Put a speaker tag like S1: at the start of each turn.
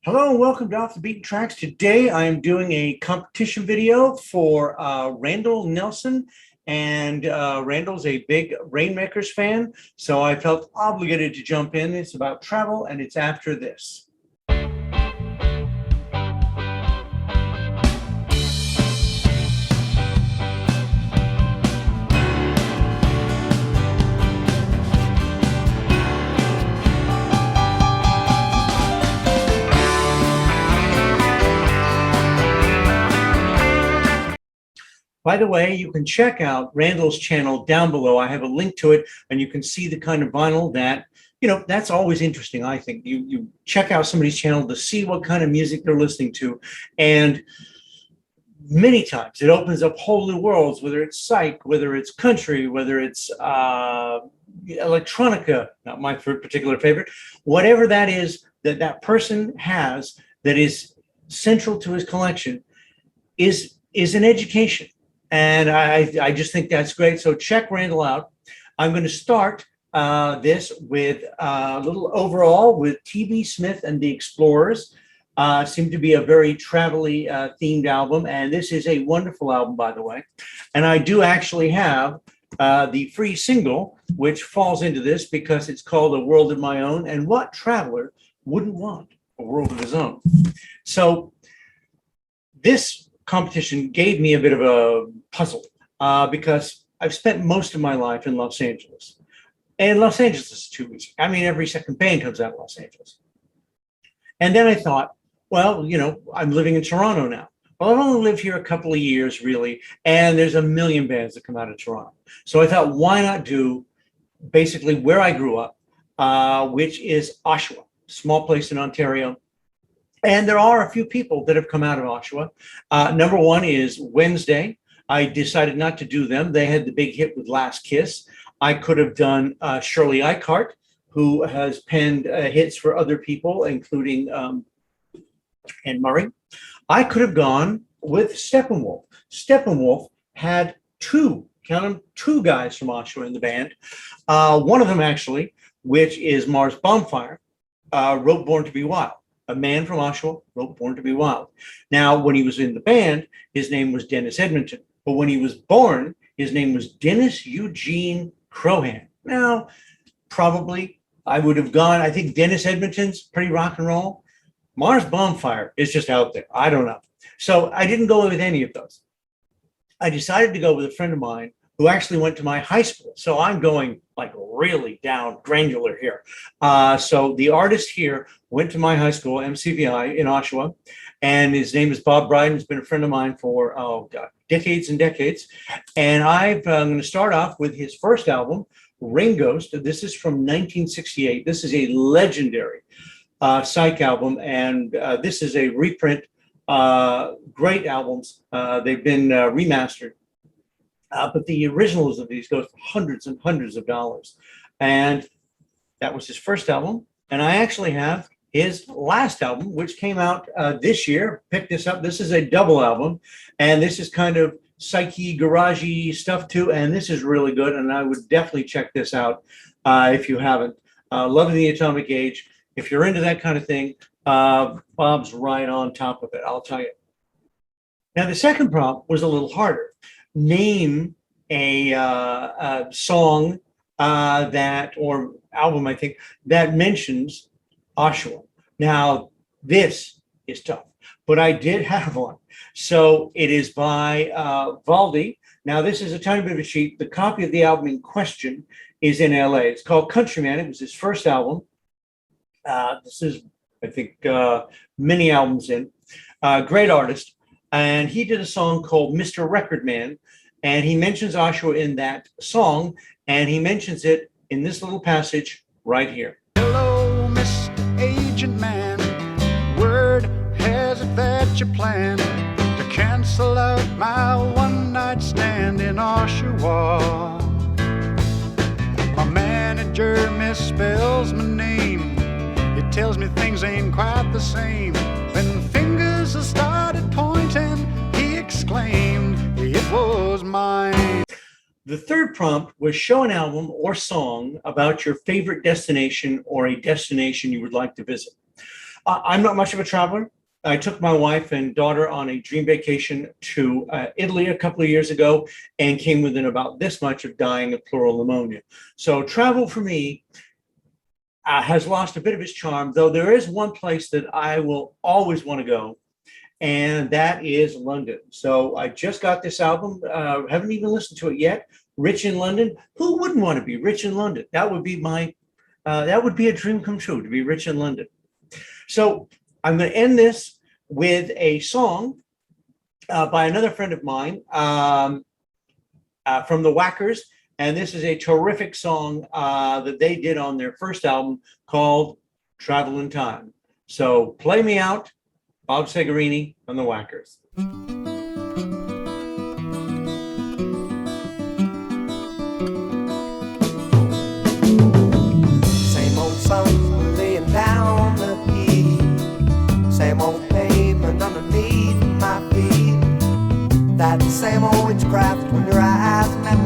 S1: Hello and welcome to Off the Beaten Tracks. Today I am doing a competition video for Randall Nelson, and Randall's a big Rainmakers fan, so I felt obligated to jump in. It's about travel, and it's after this. By the way, you can check out Randall's channel down below. I have a link to it, and you can see the kind of vinyl that, that's always interesting, I think. You check out somebody's channel to see what kind of music they're listening to. And many times it opens up whole new worlds, whether it's psych, whether it's country, whether it's electronica, not my particular favorite, whatever that is that that person has that is central to his collection is an education. And I just think that's great. So check Randall out. I'm going to start this with a little overall with T.B. Smith and the Explorers. Seemed to be a very travel-y themed album. And this is a wonderful album, by the way. And I do actually have the free single, which falls into this because it's called A World of My Own. And what traveler wouldn't want a world of his own? So this competition gave me a bit of a puzzle because I've spent most of my life in Los Angeles. And Los Angeles is too easy. I mean, every second band comes out of Los Angeles. And then I thought, well, I'm living in Toronto now. Well, I've only lived here a couple of years, really, and there's a million bands that come out of Toronto. So I thought, why not do basically where I grew up, which is Oshawa, small place in Ontario. And there are a few people that have come out of Oshawa. Number one is Wednesday. I decided not to do them. They had the big hit with Last Kiss. I could have done Shirley Ikart, who has penned hits for other people, including Anne Murray. I could have gone with Steppenwolf. Steppenwolf had two guys from Oshawa in the band. One of them, actually, which is Mars Bonfire, wrote Born to Be Wild. A man from Oshawa wrote Born to Be Wild. Now, when he was in the band, his name was Dennis Edmonton. But when he was born, his name was Dennis Eugene Crohan. Now, probably I would have gone, I think Dennis Edmonton's pretty rock and roll. Mars Bonfire is just out there. I don't know. So I didn't go with any of those. I decided to go with a friend of mine who actually went to my high school. So I'm going like really down granular here. So the artist here went to my high school, MCVI in Oshawa, and his name is Bob Bryden. He's been a friend of mine for, decades and decades. And I'm going to start off with his first album, Rain Ghost. This is from 1968. This is a legendary psych album, and this is a reprint. Great albums. They've been remastered. But the originals of these go for hundreds and hundreds of dollars. And that was his first album. And I actually have his last album, which came out this year. Pick this up. This is a double album. And this is kind of psyche, garagey stuff too. And this is really good. And I would definitely check this out if you haven't. Loving the Atomic Age. If you're into that kind of thing, Bob's right on top of it, I'll tell you. Now, the second prompt was a little harder. Name a song or album, I think, that mentions Oshawa. Now, this is tough, but I did have one. So it is by Valdi. Now, this is a tiny bit of a cheat. The copy of the album in question is in LA. It's called Countryman. It was his first album. This is, I think, many albums in. Great artist. And he did a song called Mr. Record Man. And he mentions Oshawa in that song. And he mentions it in this little passage right here.
S2: Hello, Mr. Agent Man. Word has it that you plan to cancel out my one-night stand in Oshawa. My manager misspells my name. It tells me things ain't quite the same. When fingers started pointing, he exclaimed, it was mine.
S1: The third prompt was show an album or song about your favorite destination or a destination you would like to visit. I'm not much of a traveler. I took my wife and daughter on a dream vacation to Italy a couple of years ago and came within about this much of dying of pleural pneumonia. So travel for me has lost a bit of its charm, though there is one place that I will always want to go, and that is London. So I just got this album, haven't even listened to it yet. Rich in London. Who wouldn't want to be rich in London? That would be that would be a dream come true, to be rich in London. So I'm going to end this with a song by another friend of mine from the Whackers. And this is a terrific song that they did on their first album called Travel in Time. So play me out, Bob Segarini from the Whackers.
S3: Same old sun laying down the heat, same old pavement underneath my feet, that same old witchcraft when your eyes met